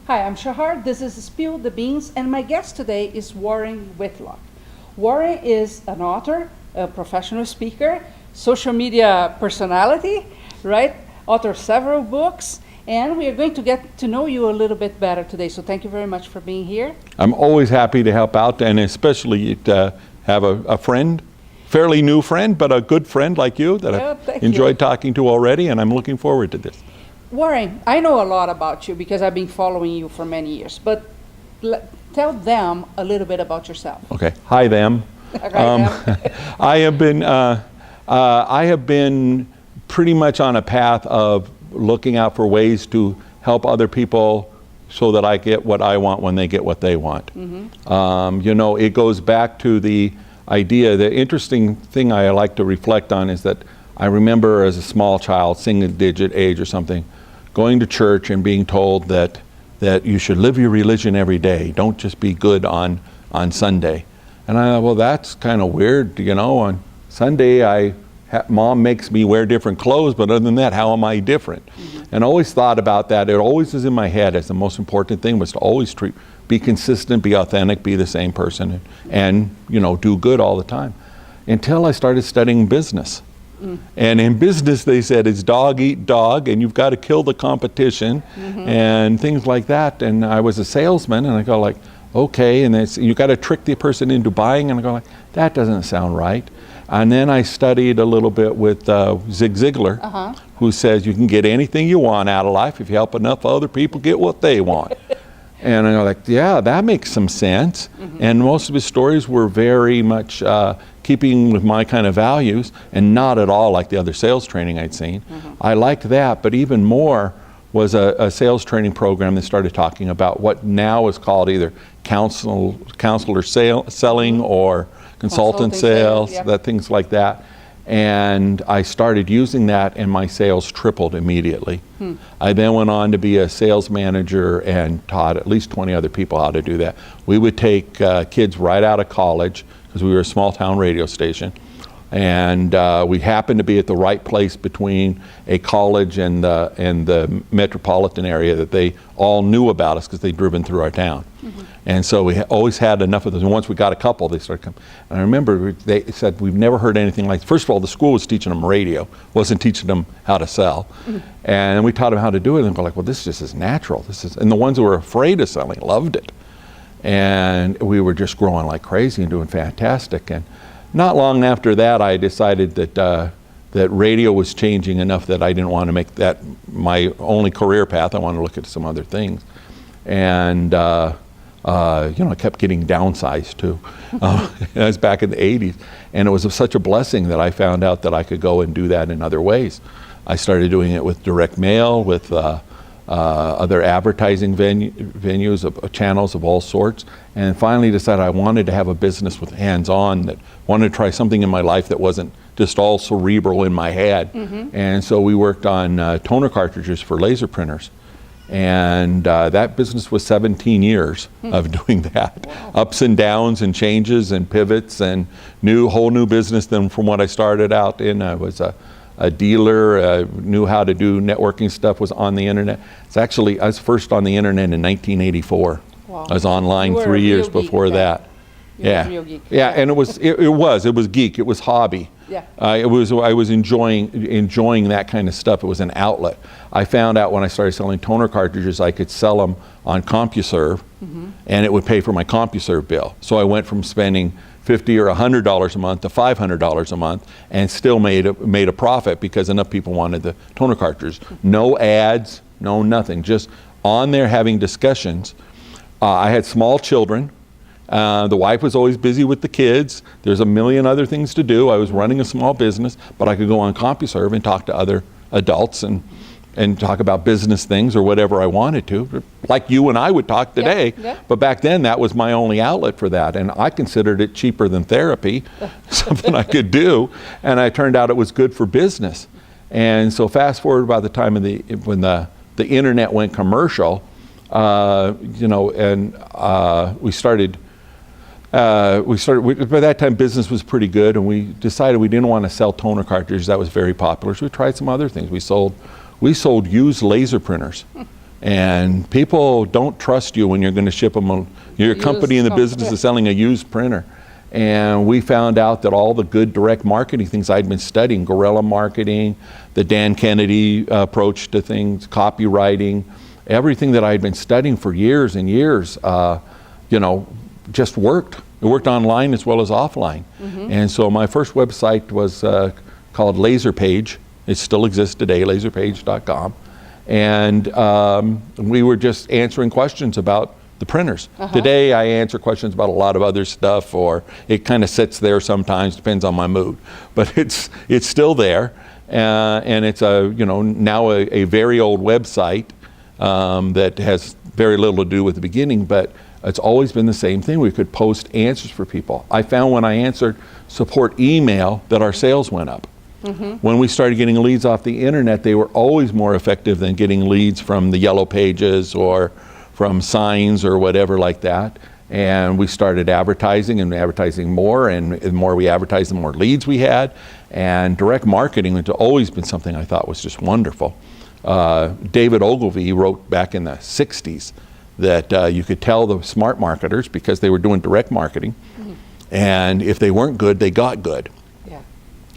Hi, I'm Shahar. This is Spill the Beans, and my guest today is Warren Whitlock. Warren is an author, a professional speaker, social media personality, right? Author of several books, and we are going to get to know you a little bit better today. So thank you very much for being here. I'm always happy to help out, and especially to have a friend, fairly new friend, but a good friend like you that I've enjoyed talking to already, and I'm looking forward to this. Warren, I know a lot about you because I've been following you for many years, but tell them a little bit about yourself. Okay. Hi, them. I have been pretty much on a path of looking out for ways to help other people so that I get what I want when they get what they want. It goes back to the idea. The interesting thing I like to reflect on is that I remember as a small child, single-digit age or something, going to church and being told that you should live your religion every day. Don't just be good on Sunday. And I thought, well, that's kind of weird. On Sunday, Mom makes me wear different clothes, but other than that, how am I different? And I always thought about that. It always was in my head as the most important thing was to always be consistent, be authentic, be the same person, and do good all the time. Until I started studying business. And in business, they said it's dog eat dog, and you've got to kill the competition, and things like that. And I was a salesman, and I go like, okay, and you got to trick the person into buying, and I go like, that doesn't sound right. And then I studied a little bit with Zig Ziglar, who says you can get anything you want out of life if you help enough other people get what they want. And I go like, yeah, that makes some sense. And most of his stories were very much keeping with my kind of values and not at all like the other sales training I'd seen. I liked that, but even more was a sales training program that started talking about what now is called either counselor selling or consultant sales, things like that. And I started using that, and my sales tripled immediately. I then went on to be a sales manager and taught at least 20 other people how to do that. We would take kids right out of college, because we were a small town radio station, and we happened to be at the right place between a college and the metropolitan area that they all knew about us because they'd driven through our town. And so we always had enough of those. And once we got a couple, they started coming. And I remember they said, we've never heard anything like this. First of all, the school was teaching them radio, wasn't teaching them how to sell. And we taught them how to do it, and they're like, well, this just is natural. And the ones who were afraid of selling loved it. And we were just growing like crazy and doing fantastic. And not long after that, I decided that radio was changing enough that I didn't want to make that my only career path. I wanted to look at some other things. And I kept getting downsized too. I was back in the 80s, and it was such a blessing that I found out that I could go and do that in other ways. I started doing it with direct mail, with other advertising venues, channels of all sorts, and finally decided I wanted to have a business with hands-on, that wanted to try something in my life that wasn't just all cerebral in my head. And so we worked on toner cartridges for laser printers. And that business was 17 years of doing that. Wow. Ups and downs and changes and pivots and whole new business than from what I started out in. I was a dealer, knew how to do networking stuff, was on the internet. I was first on the internet in 1984. Wow. I was online 3 years before that. Yeah, and it was geek. It was hobby. Yeah. I was enjoying that kind of stuff. It was an outlet. I found out when I started selling toner cartridges, I could sell them on CompuServe, and it would pay for my CompuServe bill. So I went from spending $50 or $100 a month to $500 a month, and still made a profit because enough people wanted the toner cartridges. No ads, no nothing. Just on there having discussions. I had small children. The wife was always busy with the kids. There's a million other things to do. I was running a small business, but I could go on CompuServe and talk to other adults and talk about business things or whatever I wanted to, like you and I would talk today. Yeah. But back then, that was my only outlet for that, and I considered it cheaper than therapy, something I could do, and it turned out it was good for business. And so fast forward by the time when the internet went commercial, by that time business was pretty good, and we decided we didn't want to sell toner cartridges. That was very popular, so we tried some other things. We sold used laser printers, And people don't trust you when you're going to ship them. You're a company in the business of selling a used printer. And we found out that all the good direct marketing things I'd been studying, guerrilla marketing, the Dan Kennedy approach to things, copywriting, everything that I'd been studying for years and years, just worked. It worked online as well as offline. And so my first website was called LaserPage. It still exists today, laserpage.com. And we were just answering questions about the printers. Today I answer questions about a lot of other stuff, or it kind of sits there sometimes, depends on my mood. But it's still there, and it's now a very old website that has very little to do with the beginning, but it's always been the same thing. We could post answers for people. I found when I answered support email that our sales went up. When we started getting leads off the internet, they were always more effective than getting leads from the yellow pages or from signs or whatever like that. And we started advertising and advertising more, and the more we advertised, the more leads we had. And direct marketing has always been something I thought was just wonderful. David Ogilvy wrote back in the 60s that you could tell the smart marketers because they were doing direct marketing, and if they weren't good, they got good.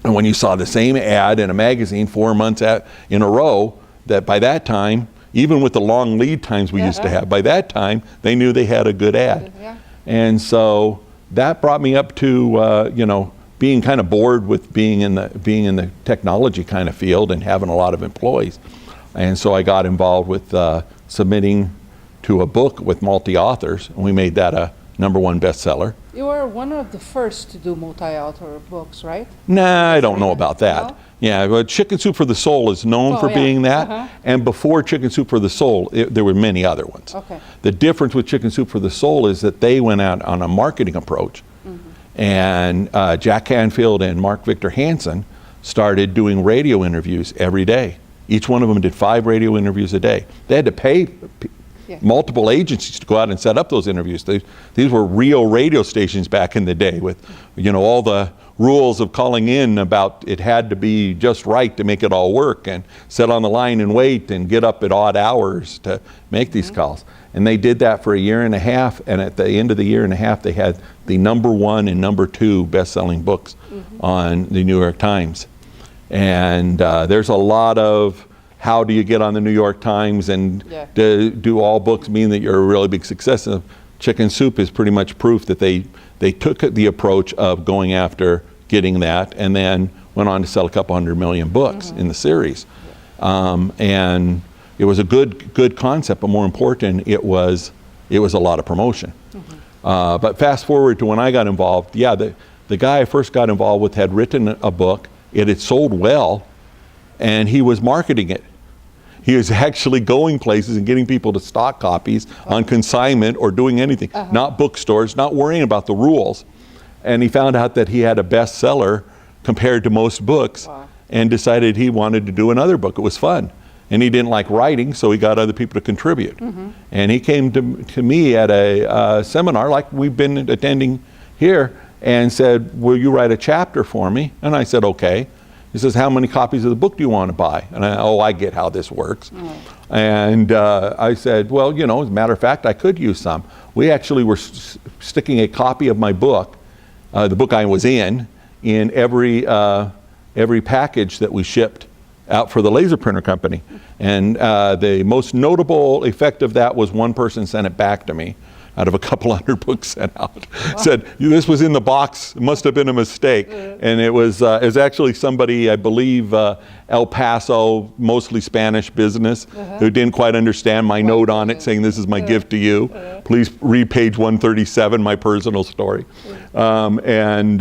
And when you saw the same ad in a magazine 4 months in a row, that by that time, even with the long lead times we used to have, by that time, they knew they had a good ad. And so that brought me up to, being kind of bored with being in the technology kind of field and having a lot of employees. And so I got involved with submitting to a book with multi-authors, and we made that a #1 bestseller. You were one of the first to do multi-author books, right? Nah, I don't know about that. No? Yeah, but Chicken Soup for the Soul is known for being that. And before Chicken Soup for the Soul, there were many other ones. The difference with Chicken Soup for the Soul is that they went out on a marketing approach. And Jack Canfield and Mark Victor Hansen started doing radio interviews every day. Each one of them did 5 radio interviews a day. They had to pay multiple agencies to go out and set up those interviews. These were real radio stations back in the day with, all the rules of calling in about it had to be just right to make it all work, and sit on the line and wait and get up at odd hours to make these calls. And they did that for a year and a half, and at the end of the year and a half they had the #1 and #2 best-selling books on the New York Times. And there's a lot of how do you get on the New York Times, and do all books mean that you're a really big success? Chicken Soup is pretty much proof that they took the approach of going after getting that, and then went on to sell a couple 100 million books in the series. And it was a good concept, but more important, it was a lot of promotion. But fast forward to when I got involved, the guy I first got involved with had written a book. It had sold well, and he was marketing it. He was actually going places and getting people to stock copies on consignment or doing anything, not bookstores, not worrying about the rules. And he found out that he had a bestseller compared to most books, and decided he wanted to do another book. It was fun. And he didn't like writing, so he got other people to contribute. And he came to me at a seminar like we've been attending here and said, "Will you write a chapter for me?" And I said, "Okay." He says, "How many copies of the book do you want to buy?" And I get how this works. And I said, "Well, as a matter of fact, I could use some." We actually were sticking a copy of my book, the book I was in every package that we shipped out for the laser printer company. And the most notable effect of that was one person sent it back to me out of a couple 100 books sent out. Said, "This was in the box, it must have been a mistake." And it was actually somebody, I believe, El Paso, mostly Spanish business, who didn't quite understand my note on it saying, "This is my gift to you. Please read page 137, my personal story." And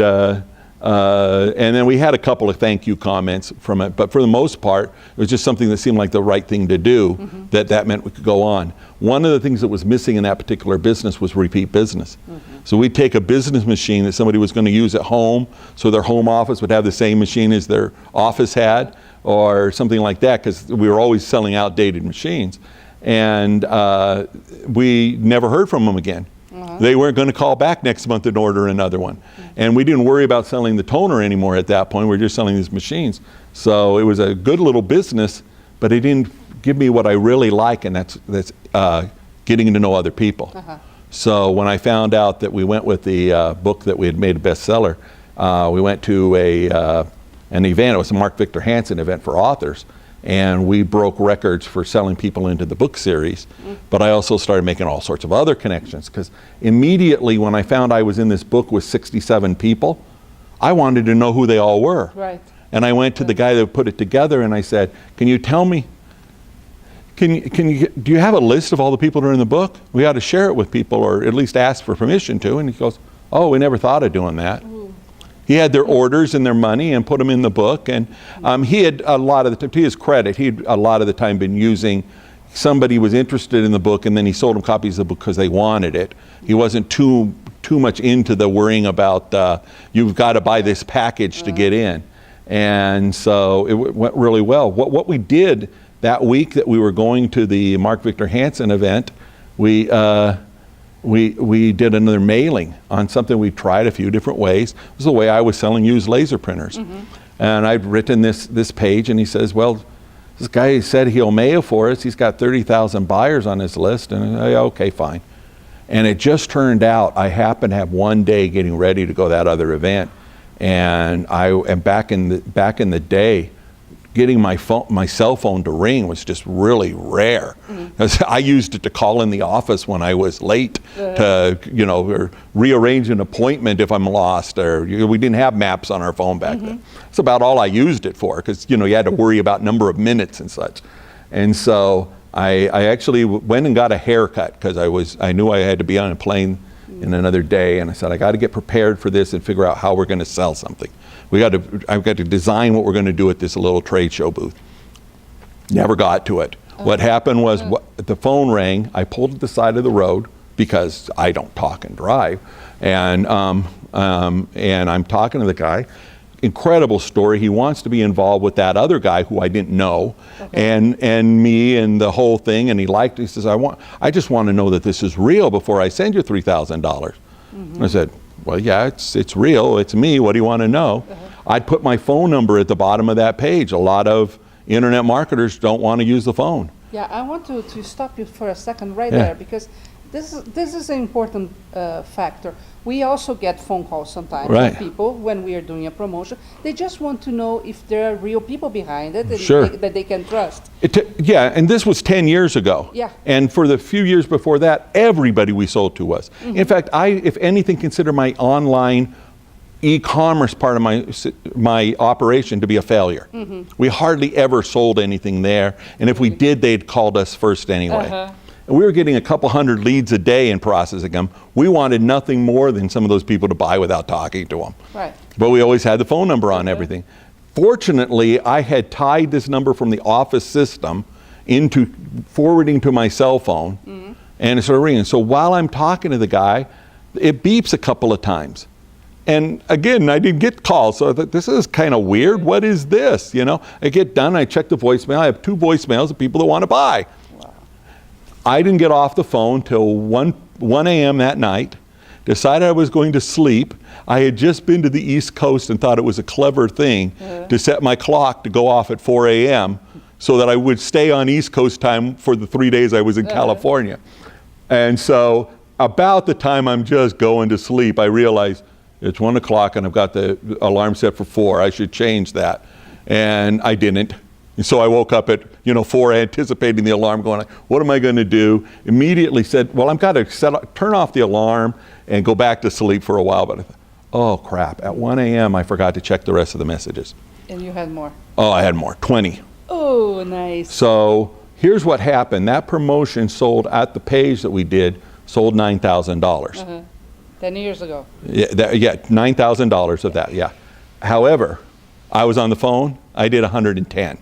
then we had a couple of thank you comments from it, but for the most part, it was just something that seemed like the right thing to do, that meant we could go on. One of the things that was missing in that particular business was repeat business. So we'd take a business machine that somebody was going to use at home, so their home office would have the same machine as their office had, or something like that, because we were always selling outdated machines. And we never heard from them again. They weren't going to call back next month and order another one. And we didn't worry about selling the toner anymore at that point. We were just selling these machines. So it was a good little business, but it didn't give me what I really like, and that's getting to know other people. So when I found out that we went with the book that we had made a bestseller, we went to an event. It was a Mark Victor Hansen event for authors, and we broke records for selling people into the book series. But I also started making all sorts of other connections, because immediately when I found I was in this book with 67 people, I wanted to know who they all were. Right. And I went to the guy that put it together and I said, can you tell me, do you have a list of all the people that are in the book? We ought to share it with people, or at least ask for permission to. And he goes, oh, we never thought of doing that. He had their orders and their money and put them in the book. And he had a lot of the time, to his credit, he had a lot of the time been using, somebody was interested in the book and then he sold them copies of the book because they wanted it. He wasn't too much into the worrying about, you've got to buy this package to get in. And so it went really well. What we did that week that we were going to the Mark Victor Hansen event, we did another mailing on something we tried a few different ways. It was the way I was selling used laser printers. And I'd written this page, and he says, well, this guy said he'll mail for us. He's got 30,000 buyers on his list. And I, okay, fine. And it just turned out I happened to have one day getting ready to go to that other event. And back in the day, getting my cell phone to ring was just really rare. I used it to call in the office when I was late to, or rearrange an appointment if I'm lost, or we didn't have maps on our phone back then. That's about all I used it for, because you had to worry about number of minutes and such. And so I actually went and got a haircut, because I knew I had to be on a plane in another day, and I said, I got to get prepared for this and figure out how we're going to sell something. I've got to design what we're going to do at this little trade show booth. Never got to it. What happened was, the phone rang. I pulled to the side of the road, because I don't talk and drive, and I'm talking to the guy. Incredible story. He wants to be involved with that other guy who I didn't know, and me and the whole thing. And he liked it. He says, I just want to know that this is real before I send you $3,000. I said, well, yeah, it's real. It's me. What do you want to know? I'd put my phone number at the bottom of that page. A lot of internet marketers don't want to use the phone. Yeah, I want to stop you for a second there, because this is an important factor. We also get phone calls sometimes from people when we are doing a promotion. They just want to know if there are real people behind it that they can trust. And this was 10 years ago. And for the few years before that, everybody we sold to was. In fact, I, if anything, consider my online e-commerce part of my operation to be a failure. We hardly ever sold anything there, and if we did, they'd called us first anyway. And we were getting a couple hundred leads a day and processing them. We wanted nothing more than some of those people to buy without talking to them. But we always had the phone number on everything. Fortunately, I had tied this number from the office system into forwarding to my cell phone, and it started ringing. So while I'm talking to the guy, it beeps a couple of times. And again, I didn't get calls, so I thought, this is kind of weird. What is this? I get done, I check the voicemail. I have 2 voicemails of people that want to buy. I didn't get off the phone till 1 a.m. that night, decided I was going to sleep. I had just been to the East Coast and thought it was a clever thing to set my clock to go off at 4 a.m. so that I would stay on East Coast time for the 3 days I was in California. And so about the time I'm just going to sleep, I realized it's 1 o'clock and I've got the alarm set for 4. I should change that. And I didn't. And so I woke up at 4, anticipating the alarm, going, what am I going to do? Immediately said, well, I've got to turn off the alarm and go back to sleep for a while. But I thought, oh crap, at 1 a.m. I forgot to check the rest of the messages. And you had more? Oh, I had more, 20. Oh, nice. So here's what happened. That promotion sold at the page that we did, sold $9,000. 10 years ago. Yeah, $9,000 of that, yeah. However, I was on the phone, I did 110.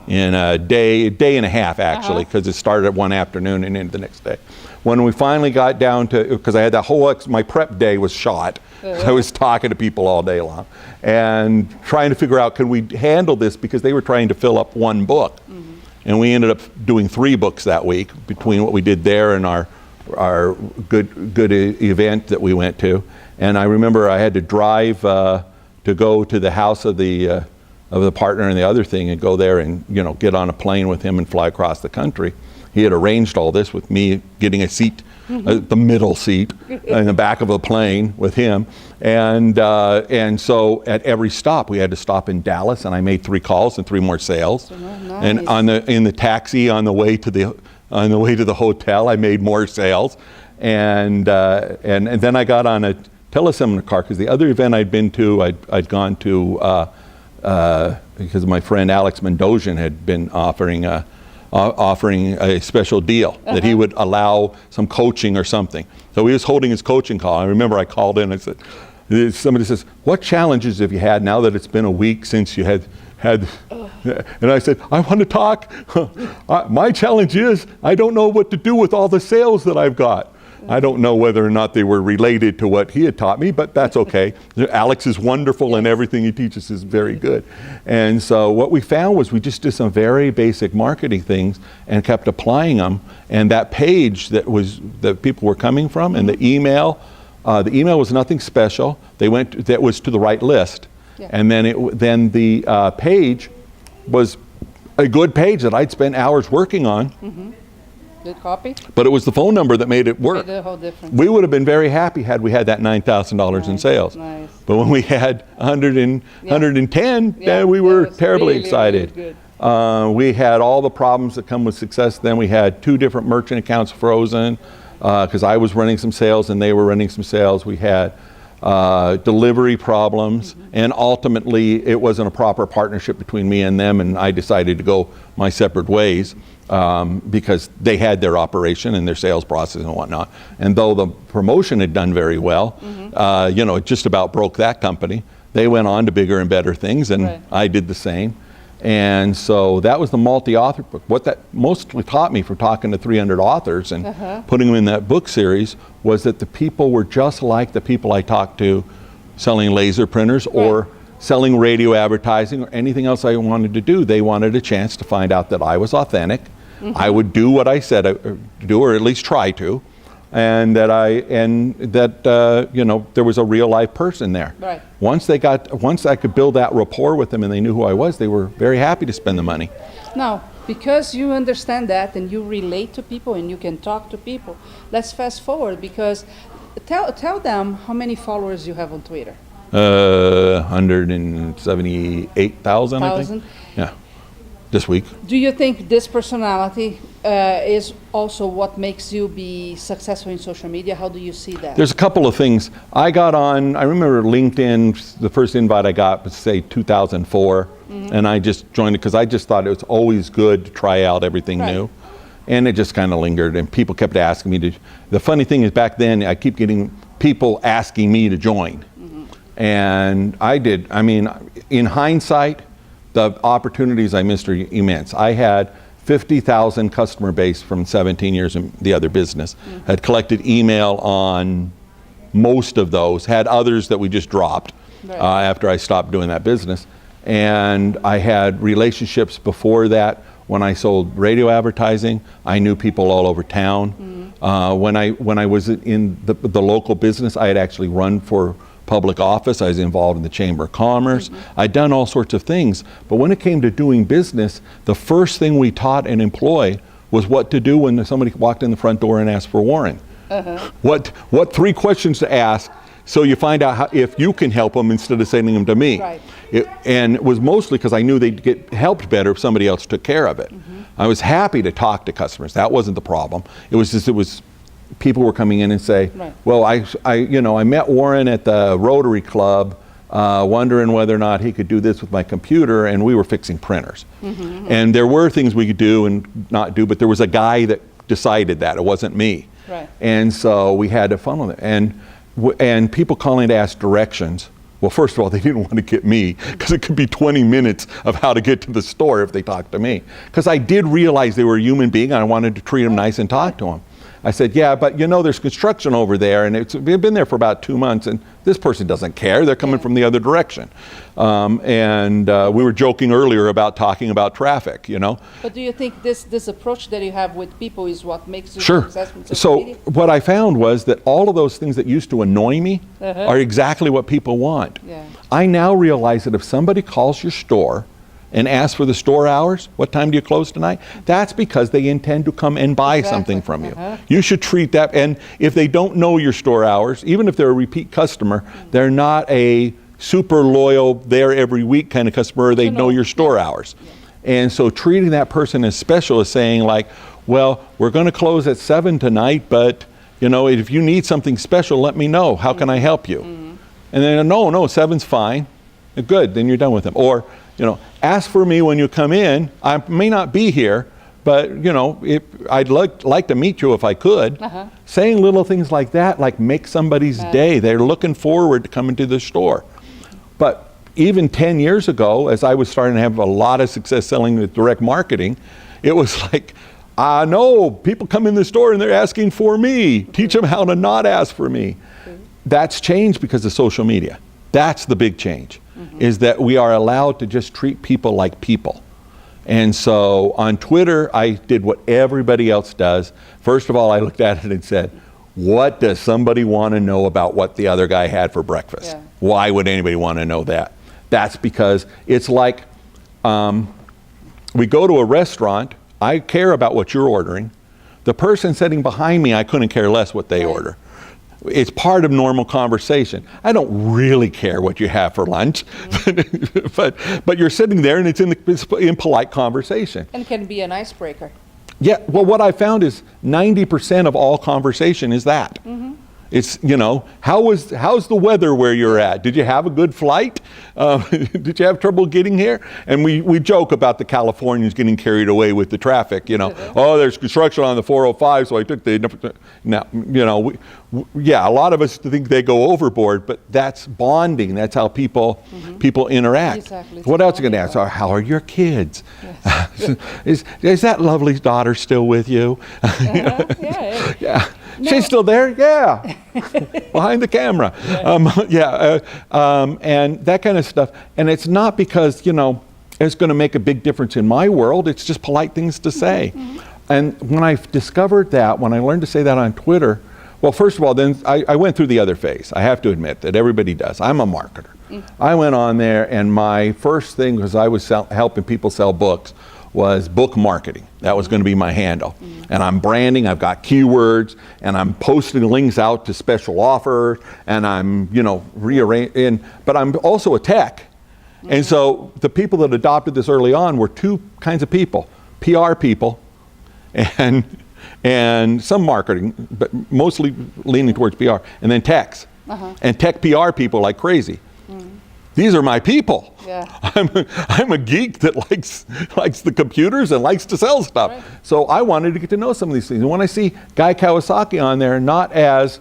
In a day and a half, actually, because it started at one afternoon and into the next day. When we finally got down to, because I had that whole, my prep day was shot. I was talking to people all day long and trying to figure out, could we handle this, because they were trying to fill up 1 book. And we ended up doing 3 books that week between what we did there and our good event that we went to. And I remember I had to drive to go to the house of the the partner and the other thing and go there and, you know, get on a plane with him and fly across the country. He had arranged all this with me getting a seat, the middle seat in the back of a plane with him. And so at every stop, we had to stop in Dallas, and I made 3 calls and 3 more sales. Oh, nice. And in the taxi on the way to the hotel, I made more sales. And then I got on a teleseminar car, because the other event I'd been to, I'd gone to because my friend Alex Mendozian had been offering a special deal that he would allow some coaching or something. So he was holding his coaching call. I remember I called in and I said, somebody says, what challenges have you had now that it's been a week since you had, and I said, I want to talk. My challenge is I don't know what to do with all the sales that I've got. I don't know whether or not they were related to what he had taught me, but that's okay. Alex is wonderful, and everything he teaches is very good. And so what we found was we just did some very basic marketing things and kept applying them. And that page that people were coming from, and the email was nothing special. That was to the right list. Yeah. And then the page was a good page that I'd spent hours working on. Mm-hmm. Good copy. But it was the phone number that made it work. Made a whole difference. We would have been very happy had we had that $9,000 in sales. Nice. But when we had 110, we were terribly excited. Really good. We had all the problems that come with success. Then we had 2 different merchant accounts frozen because I was running some sales and they were running some sales. We had delivery problems, and ultimately it wasn't a proper partnership between me and them, and I decided to go my separate ways. Because they had their operation and their sales process and whatnot. And though the promotion had done very well, it just about broke that company. They went on to bigger and better things, and I did the same. And so that was the multi-author book. What that mostly taught me from talking to 300 authors and putting them in that book series was that the people were just like the people I talked to selling laser printers or selling radio advertising or anything else I wanted to do. They wanted a chance to find out that I was authentic. I would do what I said I would do, or at least try to, and that there was a real life person there. Right. Once I could build that rapport with them and they knew who I was, they were very happy to spend the money. Now, because you understand that and you relate to people and you can talk to people, let's fast forward, because tell them how many followers you have on Twitter. 178,000, I think. Yeah, this week. Do you think this personality is also what makes you be successful in social media? How do you see that? There's a couple of things. I remember LinkedIn, the first invite I got was, say, 2004, and I just joined it because I just thought it was always good to try out everything new. And it just kind of lingered, and people kept asking me to. The funny thing is, back then, I keep getting people asking me to join. And I did. I mean, in hindsight, the opportunities I missed are immense. I had 50,000 customer base from 17 years in the other business. Had collected email on most of those. Had others that we just dropped after I stopped doing that business. And I had relationships before that. When I sold radio advertising, I knew people all over town. When I was in the local business, I had actually run for public office. I was involved in the Chamber of Commerce. I'd done all sorts of things. But when it came to doing business, the first thing we taught an employee was what to do when somebody walked in the front door and asked for Warren. What 3 questions to ask so you find out if you can help them instead of sending them to me. And it was mostly because I knew they'd get helped better if somebody else took care of it. I was happy to talk to customers. That wasn't the problem. It was people were coming in and say, well, I met Warren at the Rotary Club wondering whether or not he could do this with my computer, and we were fixing printers. And there were things we could do and not do, but there was a guy that decided that. It wasn't me. And so we had to funnel it. And people calling to ask directions. Well, first of all, they didn't want to get me because it could be 20 minutes of how to get to the store if they talked to me. Because I did realize they were a human being and I wanted to treat them nice and talk to them. I said, yeah, but you know, there's construction over there, and we've been there for about 2 months, and this person doesn't care. They're coming from the other direction. And we were joking earlier about talking about traffic, you know. But do you think this approach that you have with people is what makes you Sure. successful in social So media? what I found was that all of those things that used to annoy me are exactly what people want. Yeah. I now realize that if somebody calls your store and asks for the store hours, what time do you close tonight? That's because they intend to come and buy something from you. You should treat that, and if they don't know your store hours, even if they're a repeat customer, they're not a super loyal, there every week kind of customer, they know your store hours. And so treating that person as special is saying like, well, we're going to close at 7 tonight, but you know, if you need something special, let me know. How can I help you? And then, no, 7's fine. Good, then you're done with them. Or, you know, ask for me when you come in. I may not be here, but you know, I'd like to meet you if I could. Saying little things like that, like make somebody's day. They're looking forward to coming to the store. But even 10 years ago, as I was starting to have a lot of success selling with direct marketing, it was like, no, people come in the store and they're asking for me. Teach them how to not ask for me. That's changed because of social media. That's the big change, is that we are allowed to just treat people like people. And so on Twitter, I did what everybody else does. First of all, I looked at it and said, what does somebody want to know about what the other guy had for breakfast? Yeah. Why would anybody want to know that? That's because it's like we go to a restaurant, I care about what you're ordering. The person sitting behind me, I couldn't care less what they order. It's part of normal conversation. I don't really care what you have for lunch, but you're sitting there and it's in polite conversation. And can be an icebreaker. Yeah, well, what I found is 90% of all conversation is that. It's, you know, how's the weather where you're at? Did you have a good flight? Did you have trouble getting here? And we joke about the Californians getting carried away with the traffic, you know. Oh, there's construction on the 405, so I took the, now, you know, yeah, a lot of us think they go overboard, but that's bonding. That's how people interact. Exactly. What else are you going to ask? Oh, how are your kids? Yes. is that lovely daughter still with you? You know? Yeah. No. She's still there? Yeah. Behind the camera. And that kind of stuff. And it's not because, you know, it's going to make a big difference in my world. It's just polite things to say. And when I discovered that, when I learned to say that on Twitter, well, first of all, then I went through the other phase. I have to admit that everybody does. I'm a marketer. I went on there, and my first thing was I was helping people sell books was book marketing. That was going to be my handle. And I'm branding, I've got keywords, and I'm posting links out to special offers, and I'm, you know, rearranging, but I'm also a tech. And so the people that adopted this early on were two kinds of people: PR people and some marketing, but mostly leaning towards PR, and then techs. And tech PR people like crazy. These are my people. Yeah. I'm a geek that likes the computers and likes to sell stuff. Right. So I wanted to get to know some of these things. And when I see Guy Kawasaki on there, not as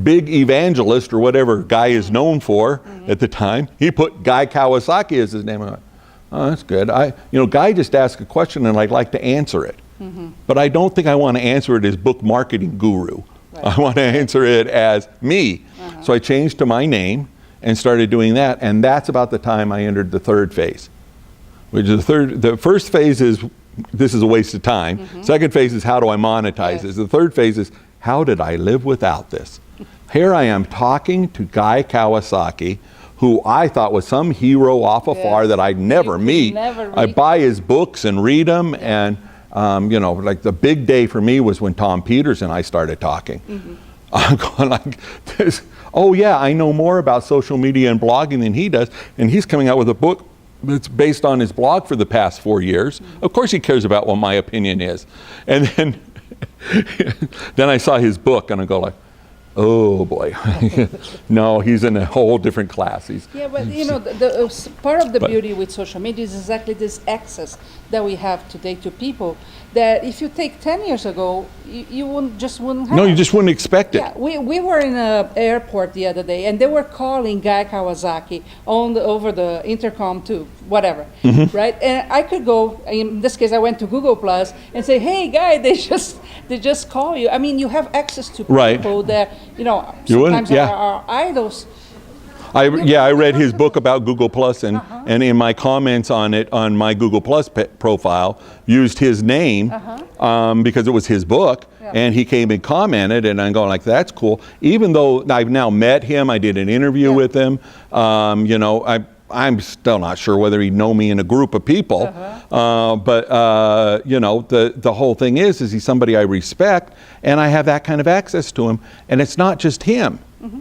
big evangelist or whatever Guy is known for at the time, he put Guy Kawasaki as his name. I'm like, oh, that's good. Guy just asked a question and I'd like to answer it. But I don't think I want to answer it as book marketing guru. Right. I want to answer it as me. So I changed to my name and started doing that, and that's about the time I entered the third phase. Which is the first phase is, this is a waste of time. Second phase is, how do I monetize this? The third phase is, how did I live without this? Here I am talking to Guy Kawasaki, who I thought was some hero off afar that I'd never meet. I buy his books and read them, and like the big day for me was when Tom Peters and I started talking. I'm going like this. Oh yeah, I know more about social media and blogging than he does, and he's coming out with a book that's based on his blog for the past 4 years. Of course he cares about what my opinion is. And then then I saw his book and I go like, oh boy. No, he's in a whole different class. But you know, the part of the beauty with social media is exactly this access that we have today to people that if you take 10 years ago, you wouldn't have. No, you just wouldn't expect it. Yeah, we were in an airport the other day, and they were calling Guy Kawasaki over the intercom to whatever, right? And I could go, in this case, I went to Google Plus and say, hey, Guy, they just They just call you. I mean, you have access to Right. people that, you know, You wouldn't- sometimes yeah. are idols. I read his book about Google Plus, and in my comments on it, on my Google Plus profile, used his name because it was his book, and he came and commented, and I'm going like, that's cool. Even though I've now met him, I did an interview with him, you know, I'm still not sure whether he'd know me in a group of people, but you know, the whole thing is he's somebody I respect, and I have that kind of access to him, and it's not just him.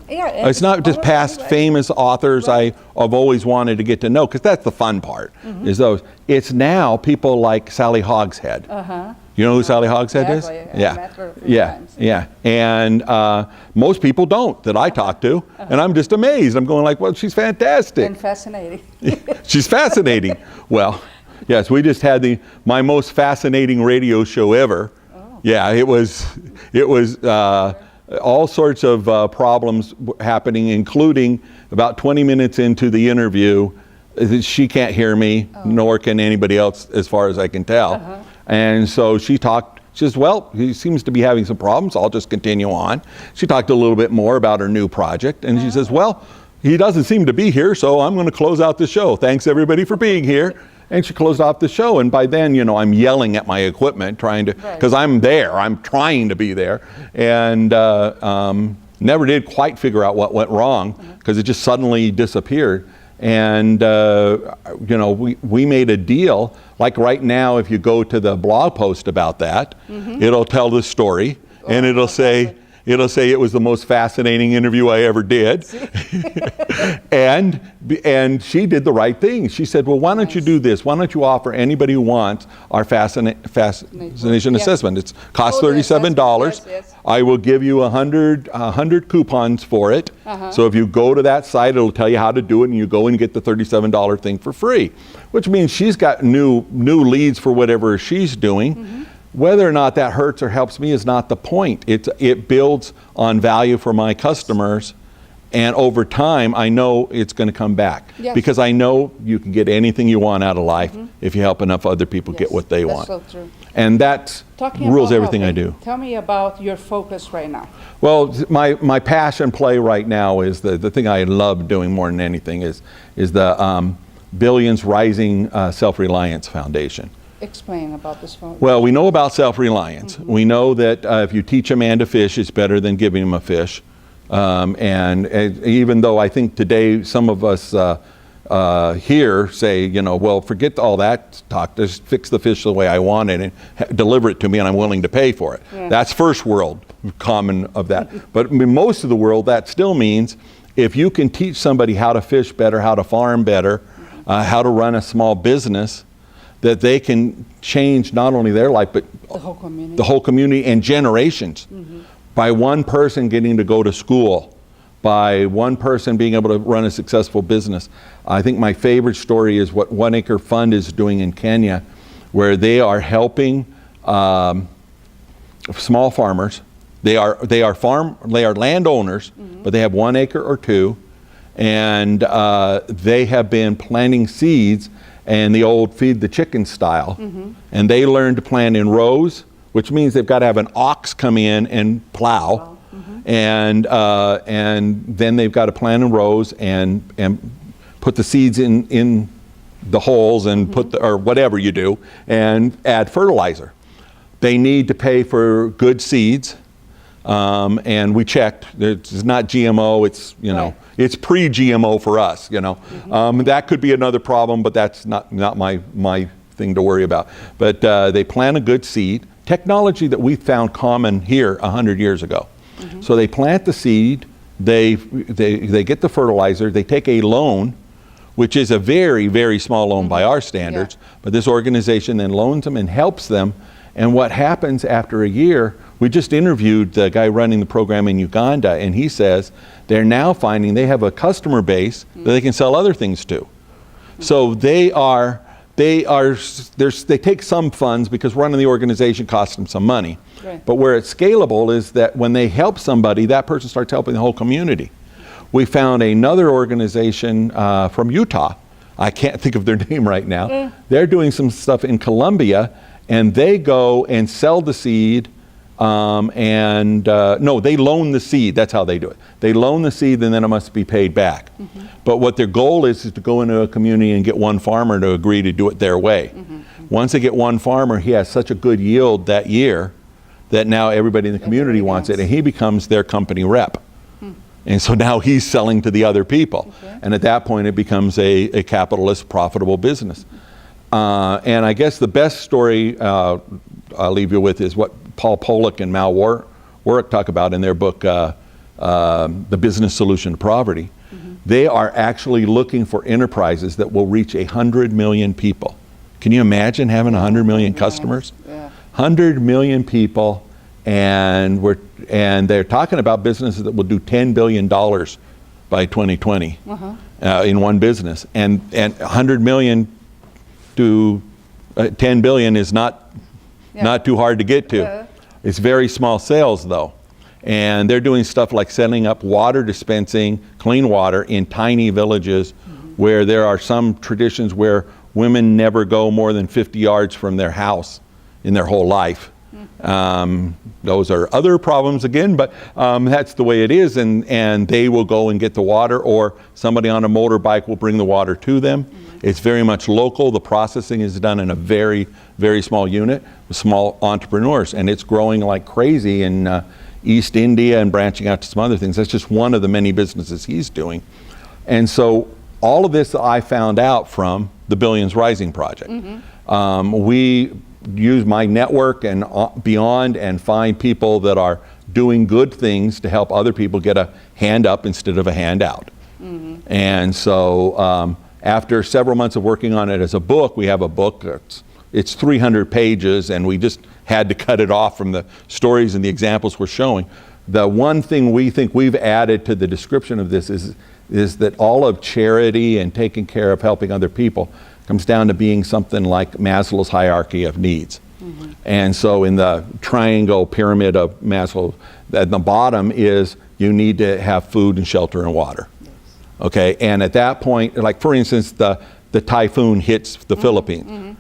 Yeah, It's not just past famous authors I've always wanted to get to know, because that's the fun part, is those. It's now people like Sally Hogshead. You know who Sally Hogshead is? Yeah. And most people don't that I talk to, and I'm just amazed. I'm going like, well, she's fantastic. And fascinating. She's fascinating. Well, yes, we just had my most fascinating radio show ever. Yeah, it was all sorts of problems happening, including about 20 minutes into the interview, she can't hear me, nor can anybody else as far as I can tell. And so she says, well, he seems to be having some problems, I'll just continue on. She talked a little bit more about her new project, and she says, well, he doesn't seem to be here, so I'm going to close out the show. Thanks everybody for being here. And she closed off the show, and by then, you know, I'm yelling at my equipment, trying to, because I'm there, I'm trying to be there, and never did quite figure out what went wrong, because it just suddenly disappeared. And you know, we made a deal. Like right now, if you go to the blog post about that, it'll tell the story, and it'll say it was the most fascinating interview I ever did. and she did the right thing. She said, well, why don't you do this? Why don't you offer anybody who wants our fascination assessment? It costs $37. Yes. I will give you 100 coupons for it. So if you go to that site, it'll tell you how to do it, and you go and get the $37 thing for free, which means she's got new leads for whatever she's doing. Whether or not that hurts or helps me is not the point. It builds on value for my customers, and over time I know it's going to come back, because I know you can get anything you want out of life if you help enough other people get what they want. That's so true. And that rules everything I do. Tell me about your focus right now. Well, my passion play right now is the thing I love doing more than anything is the Billions Rising Self-Reliance Foundation. Explain about this phone. Well, we know about self-reliance. We know that if you teach a man to fish, it's better than giving him a fish. And even though I think today some of us here say, you know, well, forget all that talk, just fix the fish the way I want it and deliver it to me and I'm willing to pay for it. That's first world common of that. But in most of the world, that still means if you can teach somebody how to fish better, how to farm better, how to run a small business, that they can change not only their life, but the whole community and generations. By one person getting to go to school, by one person being able to run a successful business. I think my favorite story is what One Acre Fund is doing in Kenya, where they are helping small farmers. They are landowners, but they have 1 acre or 2, and they have been planting seeds and the old feed the chicken style. And they learn to plant in rows, which means they've got to have an ox come in and plow. And then they've got to plant in rows and put the seeds in the holes and or whatever you do, and add fertilizer. They need to pay for good seeds. And we checked, it's not GMO, it's, you know, it's pre-GMO for us, you know. That could be another problem, but that's not my thing to worry about. But they plant a good seed, technology that we found common here 100 years ago. So they plant the seed, they get the fertilizer, they take a loan, which is a very, very small loan by our standards, but this organization then loans them and helps them. And what happens after a year, we just interviewed the guy running the program in Uganda, and he says they're now finding they have a customer base that they can sell other things to. So they take some funds because running the organization costs them some money. But where it's scalable is that when they help somebody, that person starts helping the whole community. We found another organization from Utah. I can't think of their name right now. They're doing some stuff in Colombia, and they go and sell the seed No, they loan the seed. That's how they do it. They loan the seed, and then it must be paid back. But what their goal is to go into a community and get one farmer to agree to do it their way. Once they get one farmer, he has such a good yield that year that now everybody in the community wants it, and he becomes their company rep. And so now he's selling to the other people. And at that point, it becomes a capitalist, profitable business. And I guess the best story I'll leave you with is what Paul Pollock and Mal Warwick talk about in their book, The Business Solution to Poverty. They are actually looking for enterprises that will reach 100 million people. Can you imagine having 100 million customers? 100 million people, and they're talking about businesses that will do $10 billion by 2020 in one business. And 100 million to 10 billion is not too hard to get to. It's very small sales though. And they're doing stuff like setting up water dispensing, clean water in tiny villages where there are some traditions where women never go more than 50 yards from their house in their whole life. Those are other problems again, but that's the way it is, and they will go and get the water, or somebody on a motorbike will bring the water to them. It's very much local. The processing is done in a very, very small unit with small entrepreneurs, and it's growing like crazy in East India and branching out to some other things. That's just one of the many businesses he's doing. And so all of this I found out from the Billions Rising project. We use my network and beyond and find people that are doing good things to help other people get a hand up instead of a handout. And so after several months of working on it as a book, we have a book. It's 300 pages, and we just had to cut it off from the stories and the examples we're showing. The one thing we think we've added to the description of this is that all of charity and taking care of helping other people comes down to being something like Maslow's hierarchy of needs. And so in the triangle pyramid of Maslow, at the bottom is you need to have food and shelter and water. Okay, and at that point, like for instance, the typhoon hits the Philippines.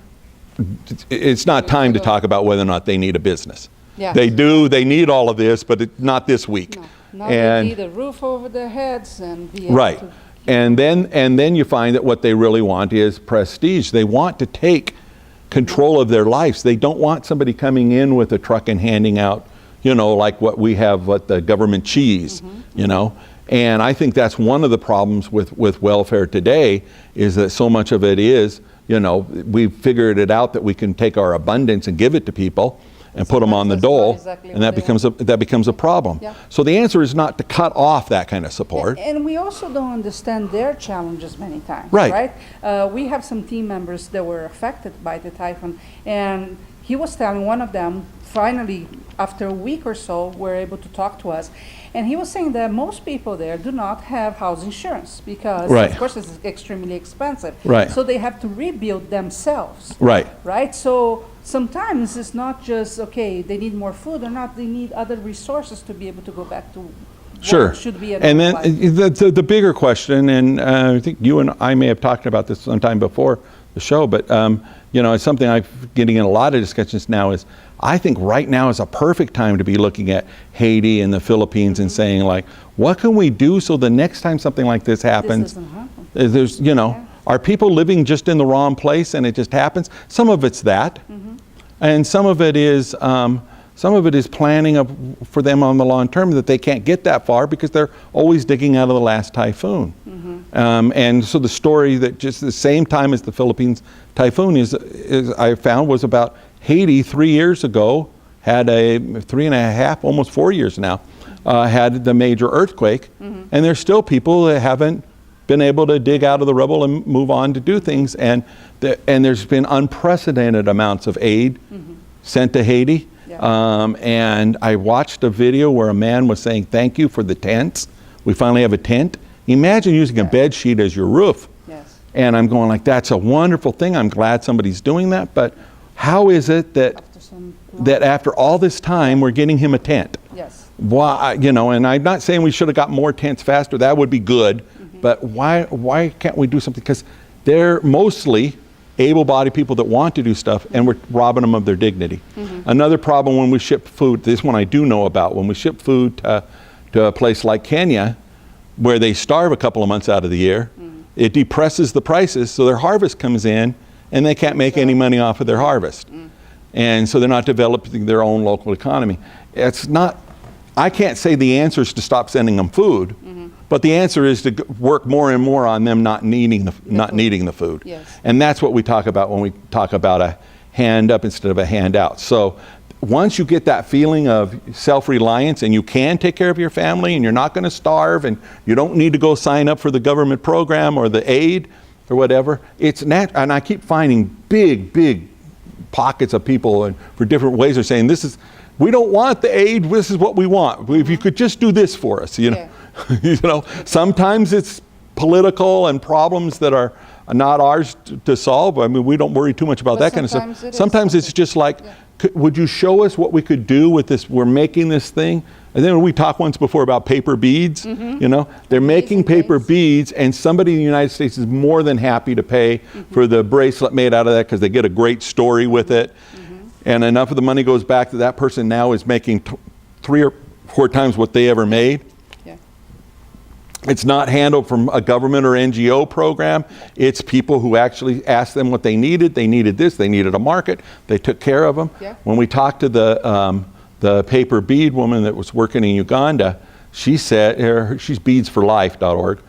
It's not time to talk about whether or not they need a business. They do, they need all of this, but not this week. Now they need a roof over their heads and be able right. to... And then you find that what they really want is prestige. They want to take control of their lives. They don't want somebody coming in with a truck and handing out, you know, like what we have, what the government cheese, you know. And I think that's one of the problems with welfare today, is that so much of it is, you know, we've figured it out that we can take our abundance and give it to people and put them on the dole, and that becomes a problem. So the answer is not to cut off that kind of support. And we also don't understand their challenges many times, right? We have some team members that were affected by the typhoon, and he was telling one of them, finally, after a week or so, were able to talk to us. And he was saying that most people there do not have house insurance because, of course, it's extremely expensive. So they have to rebuild themselves. Right? So sometimes it's not just, okay, they need more food or not, they need other resources to be able to go back to what should be a and then life. the bigger question, and I think you and I may have talked about this sometime before the show, but you know, it's something I'm getting in a lot of discussions now, is I think right now is a perfect time to be looking at Haiti and the Philippines and saying, like, what can we do so the next time something like this happens, there's, you know, are people living just in the wrong place and it just happens? Some of it's that, and some of it is planning for them on the long term, that they can't get that far because they're always digging out of the last typhoon. And so the story that just the same time as the Philippines typhoon is I found was about Haiti 3 years ago, had a 3.5, almost 4 years now, had the major earthquake, and there's still people that haven't been able to dig out of the rubble and move on to do things, and there's been unprecedented amounts of aid sent to Haiti. And I watched a video where a man was saying, thank you for the tents. We finally have a tent. Imagine using a bed sheet as your roof. And I'm going like, that's a wonderful thing. I'm glad somebody's doing that. But how is it that after all this time, we're getting him a tent? Why, you know, and I'm not saying we should have got more tents faster. That would be good. But why can't we do something? Because they're mostly able-bodied people that want to do stuff, and we're robbing them of their dignity. Another problem when we ship food, this one I do know about, when we ship food to a place like Kenya, where they starve a couple of months out of the year, it depresses the prices, so their harvest comes in, and they can't make any money off of their harvest. And so they're not developing their own local economy. It's not, I can't say the answer is to stop sending them food, but the answer is to work more and more on them not needing the food. Yes. And that's what we talk about when we talk about a hand up instead of a handout. So once you get that feeling of self-reliance and you can take care of your family and you're not going to starve and you don't need to go sign up for the government program or the aid or whatever, it's and I keep finding big pockets of people and for different ways are saying, we don't want the aid, this is what we want. If you could just do this for us, you know. Yeah. You know, sometimes it's political and problems that are not ours to solve. I mean, we don't worry too much about that kind of stuff. Sometimes it's just like, would you show us what we could do with this? We're making this thing. And then we talked once before about paper beads. You know, they're making paper beads, and somebody in the United States is more than happy to pay for the bracelet made out of that because they get a great story with it. And enough of the money goes back to that person now is making 3 or 4 times what they ever made. It's not handled from a government or NGO program. It's people who actually asked them what they needed. They needed this. They needed a market. They took care of them. When we talked to the paper bead woman that was working in Uganda, she said, she's beadsforlife.org.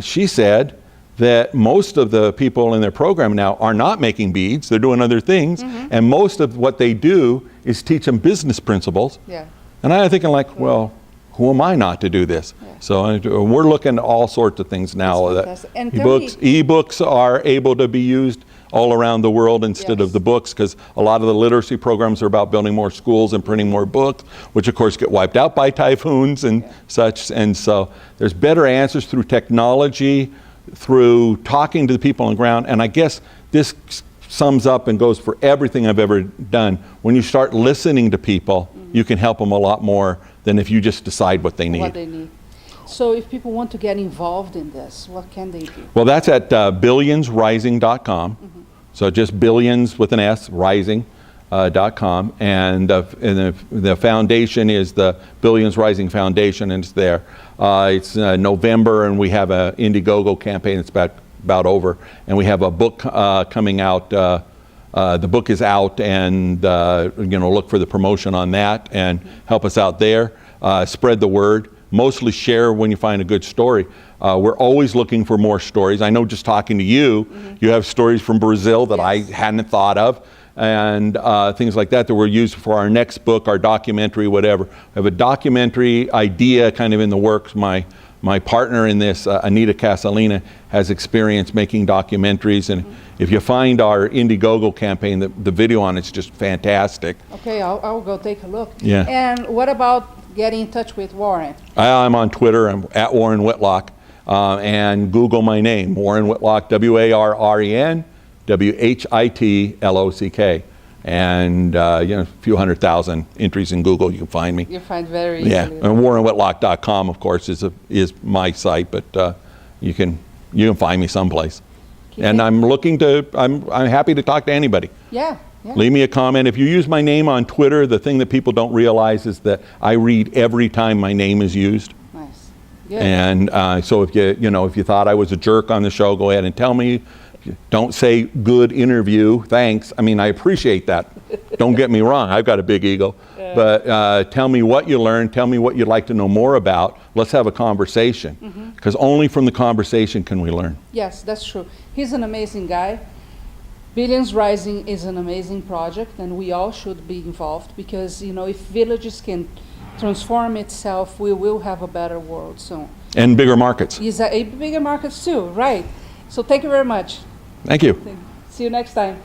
She said that most of the people in their program now are not making beads. They're doing other things. And most of what they do is teach them business principles. And I'm thinking like, well, who am I not to do this? So we're looking at all sorts of things now. That e-books are able to be used all around the world instead of the books, because a lot of the literacy programs are about building more schools and printing more books, which of course get wiped out by typhoons and such. And so there's better answers through technology, through talking to the people on the ground. And I guess this sums up and goes for everything I've ever done. When you start listening to people, you can help them a lot more than if you just decide what they need. So if people want to get involved in this, what can they do? Well, that's at billionsrising.com. So just billions with an S, rising.com. And the foundation is the Billions Rising Foundation, and it's there. It's November, and we have an Indiegogo campaign that's about over. And we have a book coming out. The book is out, and look for the promotion on that and help us out there. Spread the word. Mostly share when you find a good story. We're always looking for more stories. I know just talking to you, you have stories from Brazil that I hadn't thought of, and things like that we're using for our next book, our documentary, whatever. We have a documentary idea kind of in the works. My partner in this, Anita Casalina, has experience making documentaries, and if you find our Indiegogo campaign, the video on it's just fantastic. Okay, I'll go take a look. Yeah. And what about getting in touch with Warren? I'm on Twitter. I'm at Warren Whitlock, and Google my name, Warren Whitlock, WARREN, WHITLOCK. And a few 100,000 entries in Google, you can find me. You find very easily. Yeah, and WarrenWhitlock.com, of course, is my site, but you can find me someplace. And I'm happy to talk to anybody. Yeah. Leave me a comment. If you use my name on Twitter, the thing that people don't realize is that I read every time my name is used. Nice. Good. And so if you thought I was a jerk on the show, go ahead and tell me. Don't say good interview, thanks. I mean, I appreciate that. Don't get me wrong, I've got a big ego. But tell me what you learned, tell me what you'd like to know more about. Let's have a conversation, because only from the conversation can we learn. Yes, that's true. He's an amazing guy. Billions Rising is an amazing project, and we all should be involved, because if villages can transform itself, we will have a better world soon. And bigger markets. Bigger markets too, right. So thank you very much. Thank you. See you next time.